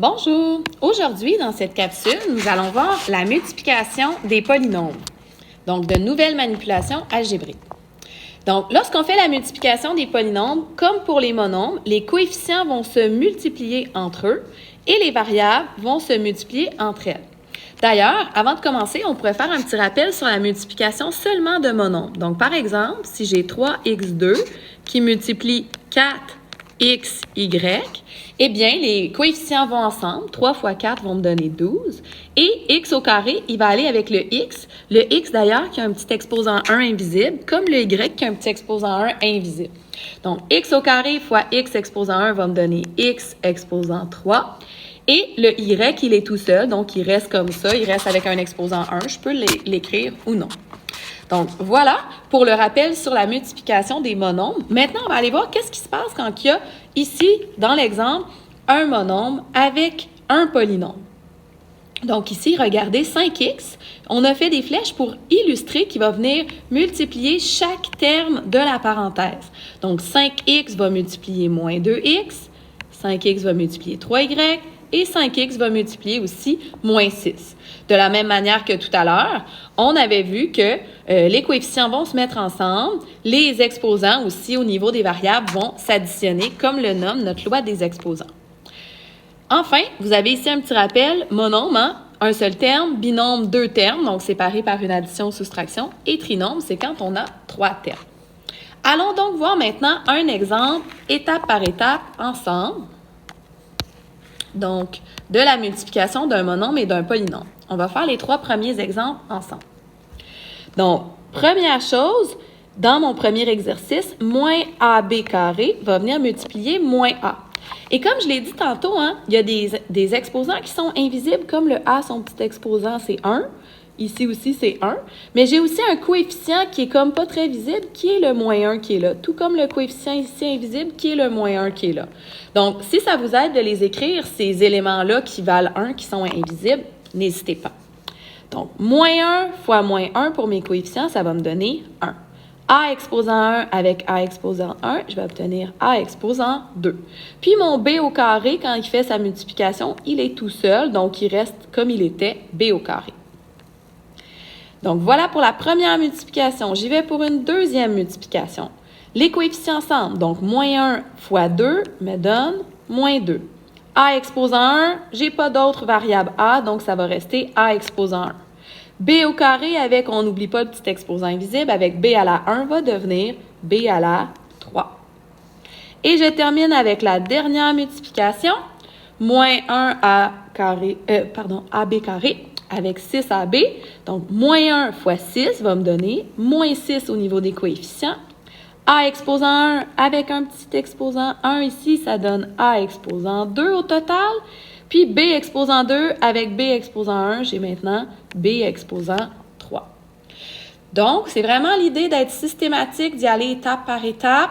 Bonjour! Aujourd'hui, dans cette capsule, nous allons voir la multiplication des polynômes, donc de nouvelles manipulations algébriques. Donc, lorsqu'on fait la multiplication des polynômes, comme pour les monombres, les coefficients vont se multiplier entre eux et les variables vont se multiplier entre elles. D'ailleurs, avant de commencer, on pourrait faire un petit rappel sur la multiplication seulement de monombres. Donc, par exemple, si j'ai 3x2 qui multiplie 4xy, eh bien, les coefficients vont ensemble. 3 fois 4 vont me donner 12. Et x au carré, il va aller avec le x. Le x, d'ailleurs, qui a un petit exposant 1 invisible, comme le y qui a un petit exposant 1 invisible. Donc, x au carré fois x exposant 1 va me donner x exposant 3. Et le y, il est tout seul, donc il reste comme ça. Il reste avec un exposant 1. Je peux l'écrire ou non. Donc, voilà pour le rappel sur la multiplication des monombres. Maintenant, on va aller voir qu'est-ce qui se passe quand il y a ici, dans l'exemple, un monombre avec un polynôme. Donc ici, regardez, 5x, on a fait des flèches pour illustrer qu'il va venir multiplier chaque terme de la parenthèse. Donc 5x va multiplier moins 2x, 5x va multiplier 3y, et 5x va multiplier aussi moins 6. De la même manière que tout à l'heure, on avait vu que les coefficients vont se mettre ensemble, les exposants aussi au niveau des variables vont s'additionner, comme le nomme notre loi des exposants. Enfin, vous avez ici un petit rappel, monombre, un seul terme, binôme, deux termes, donc séparés par une addition ou soustraction, et trinôme, c'est quand on a 3 termes. Allons donc voir maintenant un exemple, étape par étape, ensemble. Donc, de la multiplication d'un monombre et d'un polynôme. On va faire les 3 premiers exemples ensemble. Donc, première chose, dans mon premier exercice, moins AB carré va venir multiplier moins A. Et comme je l'ai dit tantôt, il y a des exposants qui sont invisibles, comme le A, son petit exposant, c'est 1. Ici aussi, c'est 1. Mais j'ai aussi un coefficient qui est comme pas très visible, qui est le moins 1 qui est là. Tout comme le coefficient ici invisible, qui est le moins 1 qui est là. Donc, si ça vous aide de les écrire, ces éléments-là qui valent 1, qui sont invisibles, n'hésitez pas. Donc, moins 1 fois moins 1 pour mes coefficients, ça va me donner 1. A exposant 1 avec A exposant 1, je vais obtenir A exposant 2. Puis mon B au carré, quand il fait sa multiplication, il est tout seul, donc il reste comme il était, B au carré. Donc, voilà pour la première multiplication. J'y vais pour une deuxième multiplication. Les coefficients ensemble, donc moins 1 fois 2 me donne moins 2. A exposant 1, je n'ai pas d'autre variable A, donc ça va rester A exposant 1. B au carré avec, on n'oublie pas le petit exposant invisible, avec B à la 1 va devenir B à la 3. Et je termine avec la dernière multiplication, moins 1 A carré, AB carré, avec 6AB, donc moins 1 fois 6 va me donner moins 6 au niveau des coefficients. A exposant 1 avec un petit exposant 1 ici, ça donne A exposant 2 au total. Puis B exposant 2 avec B exposant 1, j'ai maintenant B exposant 3. Donc, c'est vraiment l'idée d'être systématique, d'y aller étape par étape.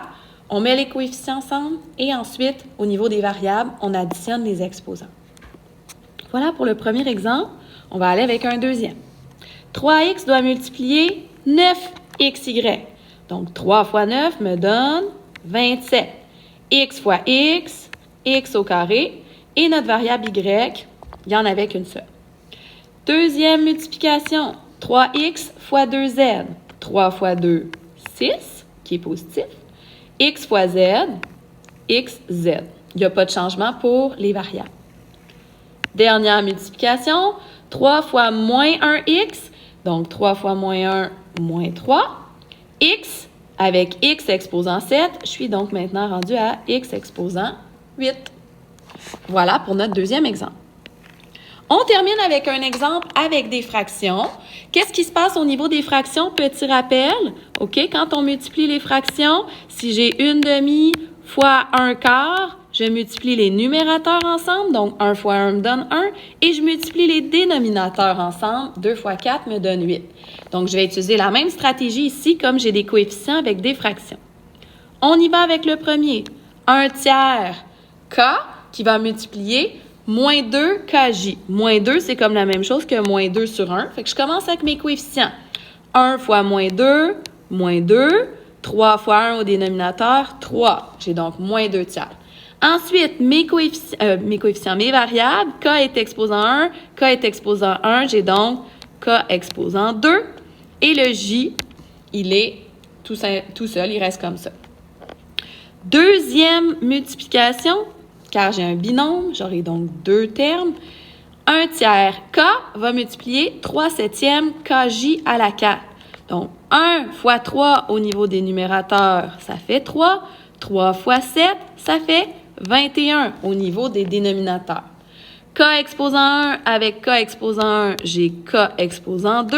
On met les coefficients ensemble et ensuite, au niveau des variables, on additionne les exposants. Voilà pour le premier exemple. On va aller avec un deuxième. 3x doit multiplier 9xy. Donc, 3 fois 9 me donne 27. X fois x, x au carré. Et notre variable y, il n'y en avait qu'une seule. Deuxième multiplication, 3x fois 2z. 3 fois 2, 6, qui est positif. X fois z, xz. Il n'y a pas de changement pour les variables. Dernière multiplication, 3 fois moins 1x, donc 3 fois moins 1, moins 3. X avec x exposant 7, je suis donc maintenant rendue à x exposant 8. Voilà pour notre deuxième exemple. On termine avec un exemple avec des fractions. Qu'est-ce qui se passe au niveau des fractions? Petit rappel, OK? Quand on multiplie les fractions, si j'ai une demi fois un quart, je multiplie les numérateurs ensemble, donc 1 fois 1 me donne 1, et je multiplie les dénominateurs ensemble, 2 fois 4 me donne 8. Donc, je vais utiliser la même stratégie ici, comme j'ai des coefficients avec des fractions. On y va avec le premier. 1 tiers K, qui va multiplier moins 2 kj. Moins 2, c'est comme la même chose que moins 2 sur 1. Fait que je commence avec mes coefficients. 1 fois moins 2, 3 fois 1 au dénominateur, 3. J'ai donc moins 2 tiers. Ensuite, mes variables, k est exposant 1, k est exposant 1, j'ai donc k exposant 2. Et le j, il est tout seul, il reste comme ça. Deuxième multiplication, car j'ai un binôme, j'aurai donc 2 termes. 1 tiers k va multiplier 3 septièmes kj à la 4. Donc, 1 fois 3 au niveau des numérateurs, ça fait 3. 3 fois 7, ça fait 21 au niveau des dénominateurs. K exposant 1 avec K exposant 1, j'ai K exposant 2.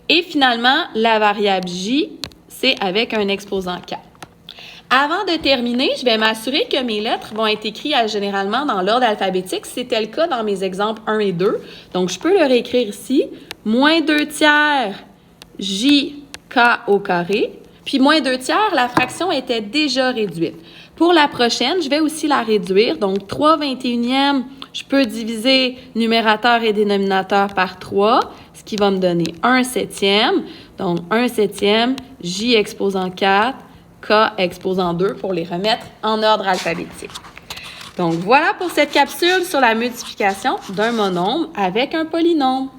Et finalement, la variable J, c'est avec un exposant 4. Avant de terminer, je vais m'assurer que mes lettres vont être écrites généralement dans l'ordre alphabétique. C'était le cas dans mes exemples 1 et 2. Donc, je peux le réécrire ici. Moins 2 tiers J K au carré. Puis moins 2 tiers, la fraction était déjà réduite. Pour la prochaine, je vais aussi la réduire. Donc, 3 21e, je peux diviser numérateur et dénominateur par 3, ce qui va me donner 1 septième. Donc, 1 septième, J exposant 4, K exposant 2 pour les remettre en ordre alphabétique. Donc, voilà pour cette capsule sur la multiplication d'un monombre avec un polynôme.